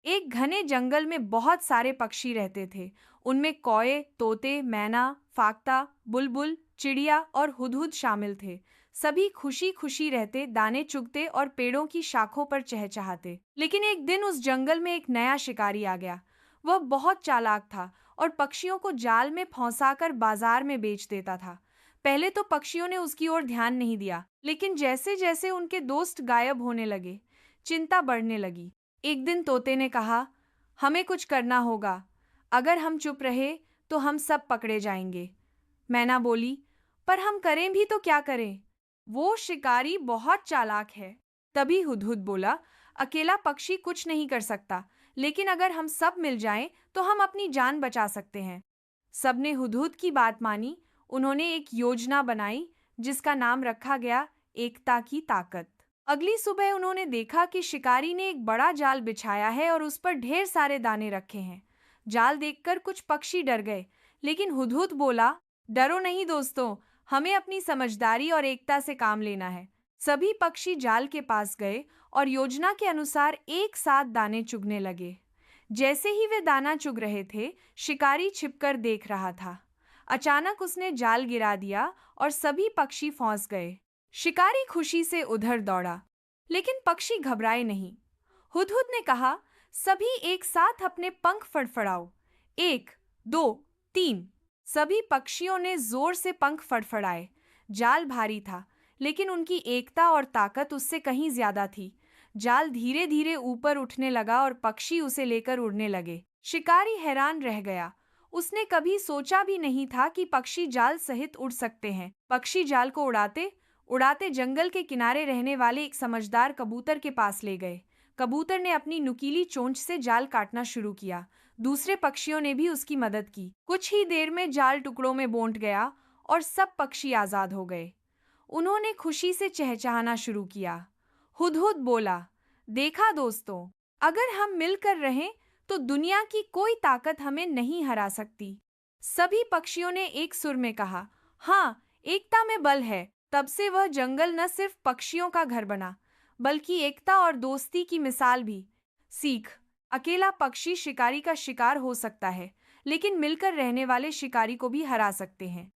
एक घने जंगल में बहुत सारे पक्षी रहते थे। उनमें कौए, तोते, मैना, फाख्ता, बुलबुल, चिड़िया और हुदहुद शामिल थे। सभी खुशी खुशी रहते, दाने चुगते और पेड़ों की शाखों पर चहचहाते। लेकिन एक दिन उस जंगल में एक नया शिकारी आ गया। वह बहुत चालाक था और पक्षियों को जाल में फंसाकर बाजार में बेच देता था। पहले तो पक्षियों ने उसकी ओर ध्यान नहीं दिया, लेकिन जैसे जैसे उनके दोस्त गायब होने लगे, चिंता बढ़ने लगी। एक दिन तोते ने कहा, हमें कुछ करना होगा। अगर हम चुप रहे तो हम सब पकड़े जाएंगे। मैना बोली, पर हम करें भी तो क्या करें? वो शिकारी बहुत चालाक है। तभी हुदहुद बोला, अकेला पक्षी कुछ नहीं कर सकता, लेकिन अगर हम सब मिल जाएं तो हम अपनी जान बचा सकते हैं। सबने हुदहुद की बात मानी। उन्होंने एक योजना बनाई जिसका नाम रखा गया एकता की ताकत। अगली सुबह उन्होंने देखा कि शिकारी ने एक बड़ा जाल बिछाया है और उस पर ढेर सारे दाने रखे हैं। जाल देखकर कुछ पक्षी डर गए, लेकिन हुदहुद बोला, डरो नहीं दोस्तों, हमें अपनी समझदारी और एकता से काम लेना है। सभी पक्षी जाल के पास गए और योजना के अनुसार एक साथ दाने चुगने लगे। जैसे ही वे दाना चुग रहे थे, शिकारी छिपकर देख रहा था। अचानक उसने जाल गिरा दिया और सभी पक्षी फंस गए। शिकारी खुशी से उधर दौड़ा, लेकिन पक्षी घबराए नहीं। हुदहुद ने कहा, सभी एक साथ अपने पंख फड़फड़ाओ। एक, दो, तीन। सभी पक्षियों ने जोर से पंख फड़फड़ाए। जाल भारी था, लेकिन उनकी एकता और ताकत उससे कहीं ज्यादा थी। जाल धीरे धीरे ऊपर उठने लगा और पक्षी उसे लेकर उड़ने लगे। शिकारी हैरान रह गया। उसने कभी सोचा भी नहीं था कि पक्षी जाल सहित उड़ सकते हैं। पक्षी जाल को उड़ाते उड़ाते जंगल के किनारे रहने वाले एक समझदार कबूतर के पास ले गए। कबूतर ने अपनी नुकीली चोंच से जाल काटना शुरू किया। दूसरे पक्षियों ने भी उसकी मदद की। कुछ ही देर में जाल टुकड़ों में बंट गया और सब पक्षी आजाद हो गए। उन्होंने खुशी से चहचहाना शुरू किया। हुदहुद बोला, देखा दोस्तों, अगर हम मिलकर रहें तो दुनिया की कोई ताकत हमें नहीं हरा सकती। सभी पक्षियों ने एक सुर में कहा, हाँ, एकता में बल है। तब से वह जंगल न सिर्फ पक्षियों का घर बना, बल्कि एकता और दोस्ती की मिसाल भी। सीख, अकेला पक्षी शिकारी का शिकार हो सकता है, लेकिन मिलकर रहने वाले शिकारी को भी हरा सकते हैं।